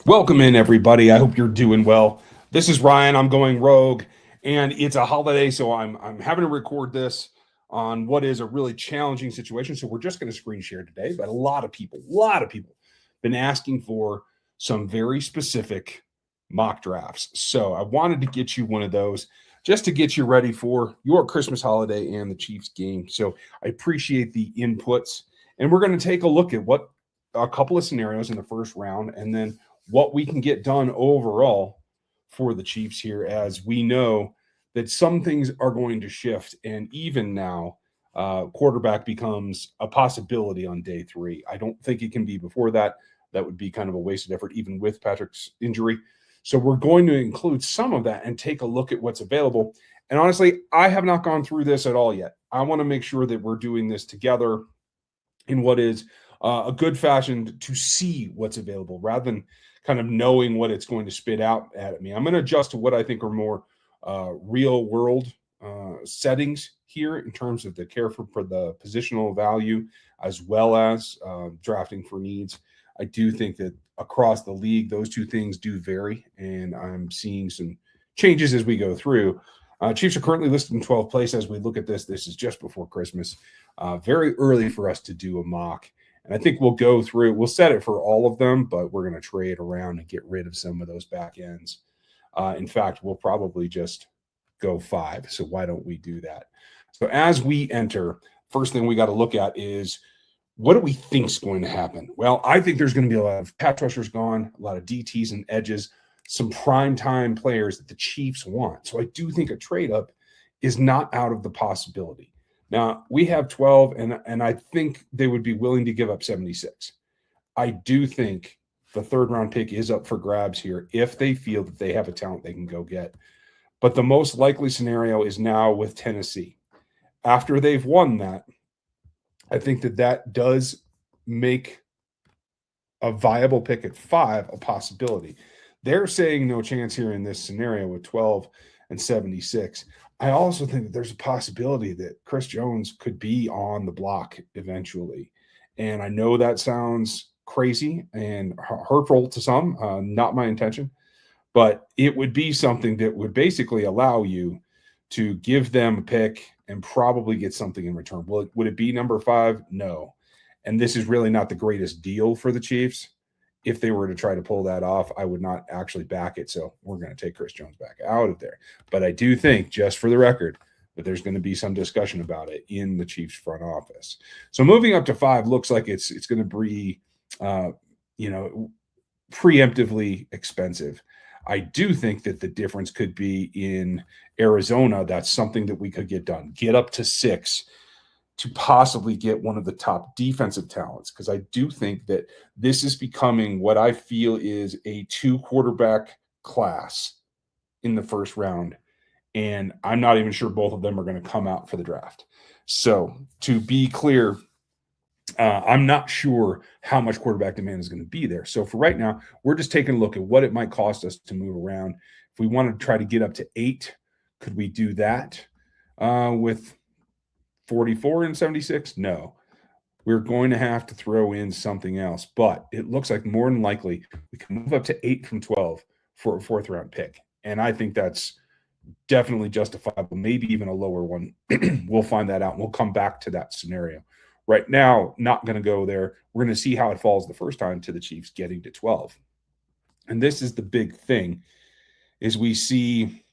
Welcome in, everybody. I hope you're doing well. This is Ryan. I'm going rogue, and it's a holiday, so I'm having to record this on what is a really challenging situation. So we're just going to screen share today. But a lot of people, been asking for some very specific mock drafts. So I wanted to get you one of those just to get you ready for your Christmas holiday and the Chiefs game. So I appreciate the inputs, and we're going to take a look at what a couple of scenarios in the first round, and then what we can get done overall for the Chiefs here, as we know that some things are going to shift. And even now, quarterback becomes a possibility on day three. I don't think it can be before that. That would be kind of a wasted effort, even with Patrick's injury. So we're going to include some of that and take a look at what's available. And honestly, I have not gone through this at all yet. I want to make sure that we're doing this together in what is a good fashion to see what's available rather than kind of knowing what it's going to spit out at me. I'm going to adjust to what I think are more real world settings here in terms of the care for the positional value as well as drafting for needs. I do think that across the league, those two things do vary, and I'm seeing some changes as we go through. Chiefs are currently listed in 12th place as we look at this. This is just before Christmas. Very early for us to do a mock. And I think we'll go through, we'll set it for all of them, but we're going to trade around and get rid of some of those back ends. In fact, we'll probably just go 5. So why don't we do that? So as we enter, first thing we got to look at is, what do we think is going to happen? Well, I think there's going to be a lot of pass rushers gone, a lot of DTs and edges, some prime time players that the Chiefs want. So I do think a trade up is not out of the possibility. Now, we have 12, and I think they would be willing to give up 76. I do think the third round pick is up for grabs here if they feel that they have a talent they can go get. But the most likely scenario is now with Tennessee. After they've won that, I think that does make a viable pick at 5 a possibility. They're saying no chance here in this scenario with 12 and 76. I also think that there's a possibility that Chris Jones could be on the block eventually. And I know that sounds crazy and hurtful to some, not my intention, but it would be something that would basically allow you to give them a pick and probably get something in return. Would it be number 5? No. And this is really not the greatest deal for the Chiefs. If they were to try to pull that off, I would not actually back it. So we're going to take Chris Jones back out of there. But I do think, just for the record, that there's going to be some discussion about it in the Chiefs front office. So moving up to 5 looks like it's going to be, preemptively expensive. I do think that the difference could be in Arizona. That's something that we could get done. Get up to 6 to possibly get one of the top defensive talents, because I do think that this is becoming what I feel is a 2 quarterback class in the first round. And I'm not even sure both of them are going to come out for the draft. So to be clear, I'm not sure how much quarterback demand is going to be there. So for right now, we're just taking a look at what it might cost us to move around. If we wanted to try to get up to 8, could we do that with 44 and 76? No. We're going to have to throw in something else. But it looks like more than likely we can move up to 8 from 12 for a 4th round pick. And I think that's definitely justifiable, maybe even a lower one. We'll find that out. We'll come back to that scenario. Right now, not going to go there. We're going to see how it falls the first time to the Chiefs getting to 12. And this is the big thing, is we see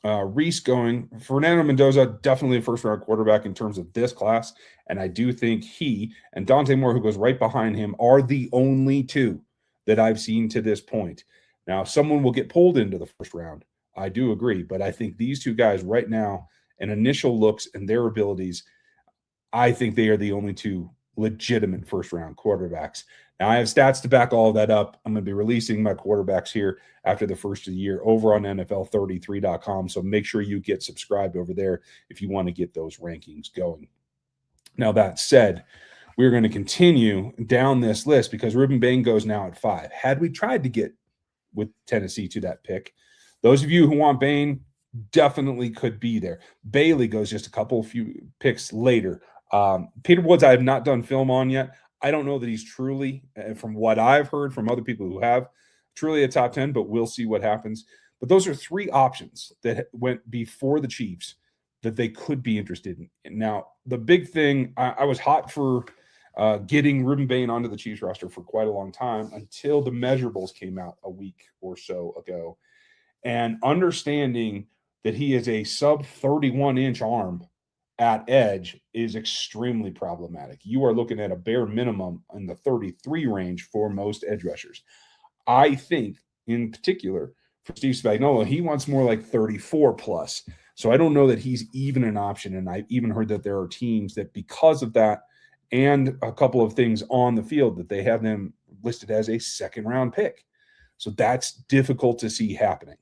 Reese going. Fernando Mendoza, definitely a first-round quarterback in terms of this class. And I do think he and Dante Moore, who goes right behind him, are the only 2 that I've seen to this point. Now, someone will get pulled into the first round. I do agree. But I think these 2 guys right now, and initial looks and their abilities, I think they are the only 2 legitimate first-round quarterbacks. Now, I have stats to back all of that up. I'm going to be releasing my quarterbacks here after the first of the year over on NFL33.com. So make sure you get subscribed over there if you want to get those rankings going. Now, that said, we're going to continue down this list because Ruben Bain goes now at 5. Had we tried to get with Tennessee to that pick, those of you who want Bain definitely could be there. Bailey goes just a few picks later. Peter Woods, I have not done film on yet. I don't know that he's truly, from what I've heard from other people who have, truly a top 10, but we'll see what happens. But those are three options that went before the Chiefs that they could be interested in. Now, the big thing, I was hot for getting Ruben Bain onto the Chiefs roster for quite a long time until the measurables came out a week or so ago. And understanding that he is a sub 31-inch arm at edge is extremely problematic. You are looking at a bare minimum in the 33 range for most edge rushers. I think, in particular, for Steve Spagnuolo, he wants more like 34 plus. So I don't know that he's even an option. And I've even heard that there are teams that, because of that and a couple of things on the field, that they have them listed as a second-round pick. So that's difficult to see happening.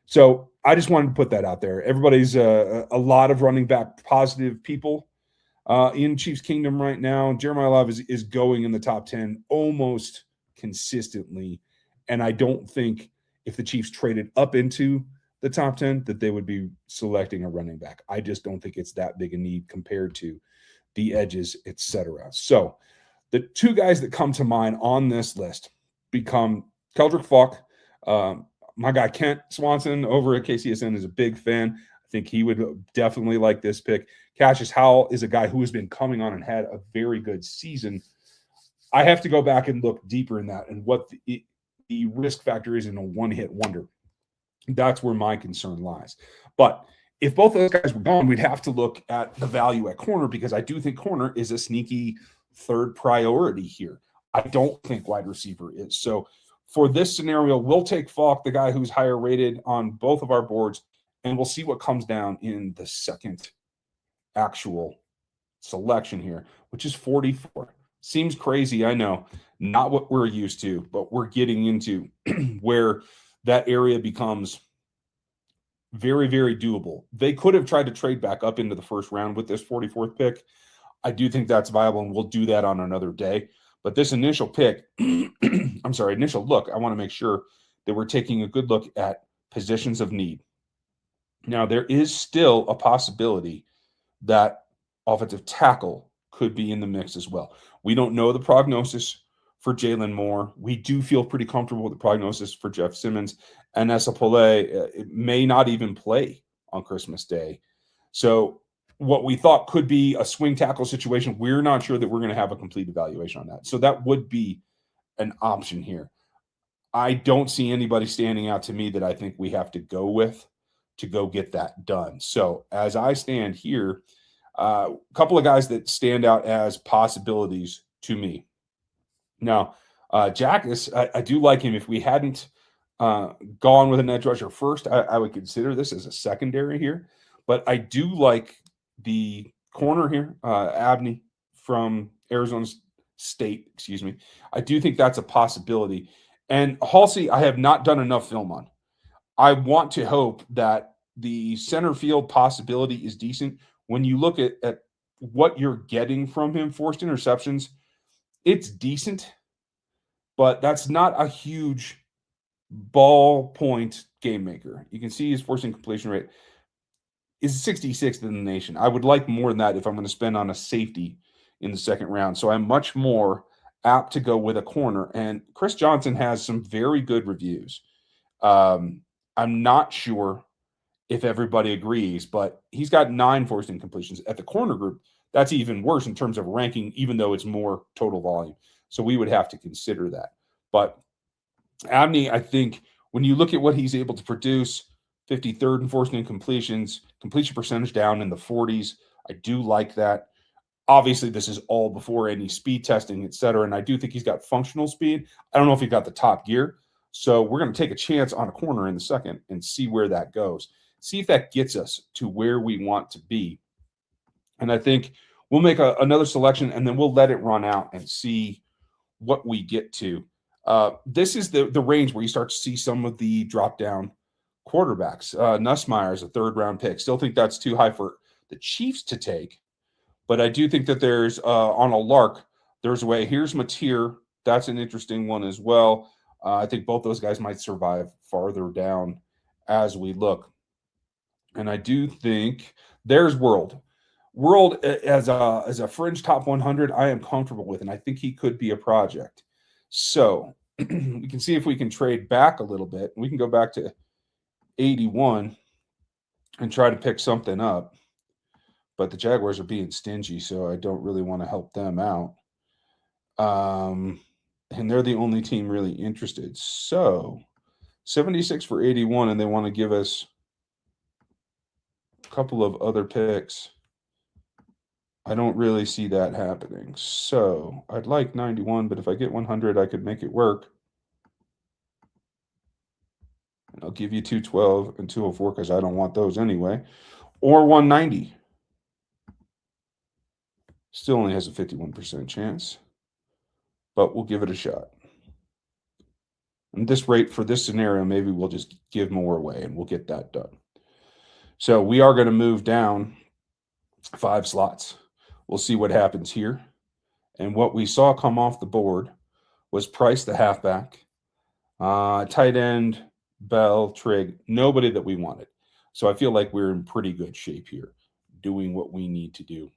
So I just wanted to put that out there. Everybody's a lot of running back positive people in Chiefs Kingdom right now. Jeremiah Love is going in the top 10 almost consistently. And I don't think if the Chiefs traded up into the top 10 that they would be selecting a running back. I just don't think it's that big a need compared to the edges, etc. So the two guys that come to mind on this list become Keldrc Faulk. My guy Kent Swanson over at KCSN is a big fan. I think he would definitely like this pick. Cassius Howell is a guy who has been coming on and had a very good season. I have to go back and look deeper in that and what the risk factor is in a one-hit wonder. That's where my concern lies. But if both of those guys were gone, we'd have to look at the value at corner, because I do think corner is a sneaky third priority here. I don't think wide receiver is. So for this scenario, we'll take Faulk, the guy who's higher rated on both of our boards, and we'll see what comes down in the second actual selection here, which is 44. Seems crazy, I know. Not what we're used to, but we're getting into where that area becomes very, very doable. They could have tried to trade back up into the first round with this 44th pick. I do think that's viable, and we'll do that on another day. But this initial pick, initial look, I want to make sure that we're taking a good look at positions of need. Now, there is still a possibility that offensive tackle could be in the mix as well. We don't know the prognosis for Jalen Moore. We do feel pretty comfortable with the prognosis for Jeff Simmons. And Esapole may not even play on Christmas Day. So what we thought could be a swing tackle situation, we're not sure that we're going to have a complete evaluation on that. So that would be an option here. I don't see anybody standing out to me that I think we have to go with to go get that done. So as I stand here, a couple of guys that stand out as possibilities to me. Now, Jackus, I do like him. If we hadn't gone with an edge rusher first, I would consider this as a secondary here. But I do like the corner here, Abney from Arizona State, I do think that's a possibility. And Halsey, I have not done enough film on. I want to hope that the center field possibility is decent. When you look at what you're getting from him, forced interceptions, it's decent, but that's not a huge ballpoint game maker. You can see his forcing completion rate is 66th in the nation. I would like more than that if I'm going to spend on a safety in the second round. So I'm much more apt to go with a corner. And Chris Johnson has some very good reviews. I'm not sure if everybody agrees, but he's got 9 forced incompletions. At the corner group, that's even worse in terms of ranking, even though it's more total volume. So we would have to consider that. But Abney, I think when you look at what he's able to produce, 53rd in forced incompletions, completion percentage down in the 40s. I do like that. Obviously, this is all before any speed testing, et cetera. And I do think he's got functional speed. I don't know if he got the top gear. So we're going to take a chance on a corner in the second and see where that goes. See if that gets us to where we want to be. And I think we'll make another selection, and then we'll let it run out and see what we get to. This is the range where you start to see some of the drop-down quarterbacks. Nussmeier is a third-round pick. Still think that's too high for the Chiefs to take. But I do think that there's, on a lark, there's a way. Here's Mateer. That's an interesting one as well. I think both those guys might survive farther down as we look. And I do think there's World. World as a fringe top 100, I am comfortable with, and I think he could be a project. So we can see if we can trade back a little bit. We can go back to 81 and try to pick something up. But the Jaguars are being stingy, so I don't really want to help them out. And they're the only team really interested. So 76 for 81, and they want to give us a couple of other picks. I don't really see that happening. So I'd like 91, but if I get 100, I could make it work. And I'll give you 212 and 204 because I don't want those anyway. Or 190. Still only has a 51% chance, but we'll give it a shot. And this rate for this scenario, maybe we'll just give more away and we'll get that done. So we are going to move down 5 slots. We'll see what happens here. And what we saw come off the board was Price, the halfback, tight end, Bell, Trigg, nobody that we wanted. So I feel like we're in pretty good shape here, doing what we need to do.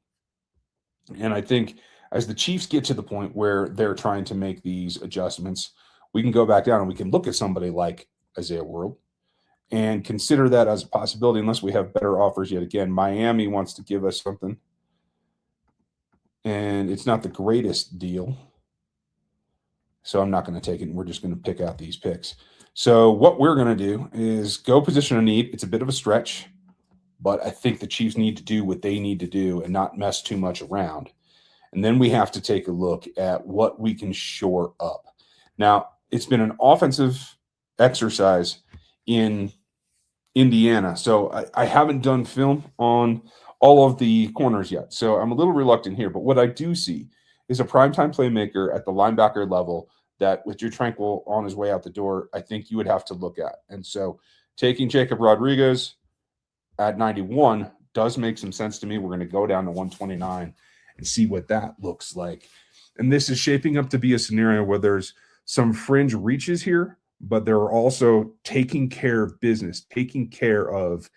And I think as the Chiefs get to the point where they're trying to make these adjustments, we can go back down and we can look at somebody like Isaiah World and consider that as a possibility unless we have better offers yet again. Miami wants to give us something, and it's not the greatest deal. So I'm not going to take it, and we're just going to pick out these picks. So what we're going to do is go position of need. It's a bit of a stretch, but I think the Chiefs need to do what they need to do and not mess too much around. And then we have to take a look at what we can shore up. Now, it's been an offensive exercise in Indiana. So I haven't done film on all of the corners yet. So I'm a little reluctant here. But what I do see is a primetime playmaker at the linebacker level that with Drew Tranquil on his way out the door, I think you would have to look at. And so taking Jacob Rodriguez at 91 does make some sense to me. We're going to go down to 129 and see what that looks like. And this is shaping up to be a scenario where there's some fringe reaches here, but they're also taking care of business, taking care of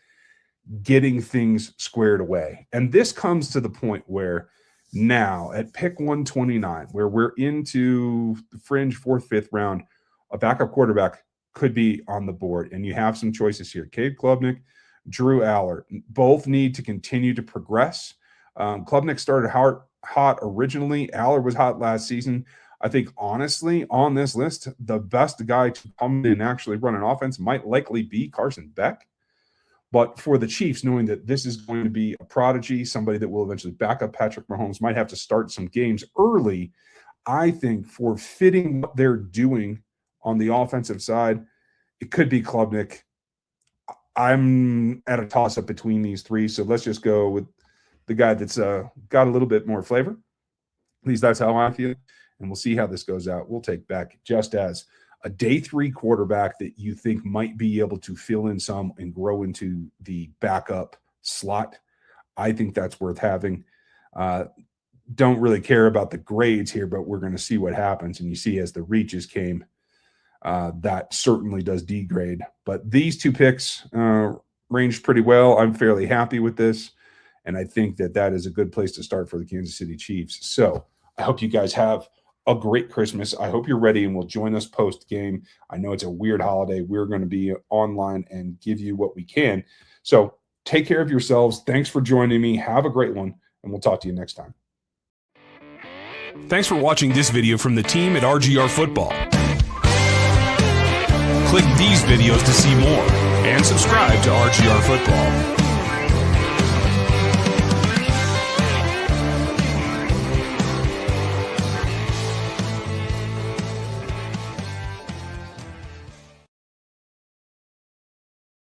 getting things squared away. And this comes to the point where now at pick 129, where we're into the fringe 4th, 5th round, a backup quarterback could be on the board. And you have some choices here. Cade Klubnik, Drew Aller, both need to continue to progress. Klubnik started hot originally. Aller was hot last season. I think, honestly, on this list, the best guy to come in and actually run an offense might likely be Carson Beck. But for the Chiefs, knowing that this is going to be a prodigy, somebody that will eventually back up Patrick Mahomes, might have to start some games early, I think for fitting what they're doing on the offensive side, it could be Klubnik. I'm at a toss-up between these three, so let's just go with the guy that's got a little bit more flavor. At least that's how I feel. And we'll see how this goes out. We'll take Beck just as a day 3 quarterback that you think might be able to fill in some and grow into the backup slot. I think that's worth having. Don't really care about the grades here, but we're going to see what happens. And you see as the reaches came, that certainly does degrade. But these 2 picks ranged pretty well. I'm fairly happy with this. And I think that that is a good place to start for the Kansas City Chiefs. So I hope you guys have a great Christmas. I hope you're ready and will join us post-game. I know it's a weird holiday. We're going to be online and give you what we can. So take care of yourselves. Thanks for joining me. Have a great one, and we'll talk to you next time. Thanks for watching this video from the team at RGR Football. Click these videos to see more and subscribe to RGR Football.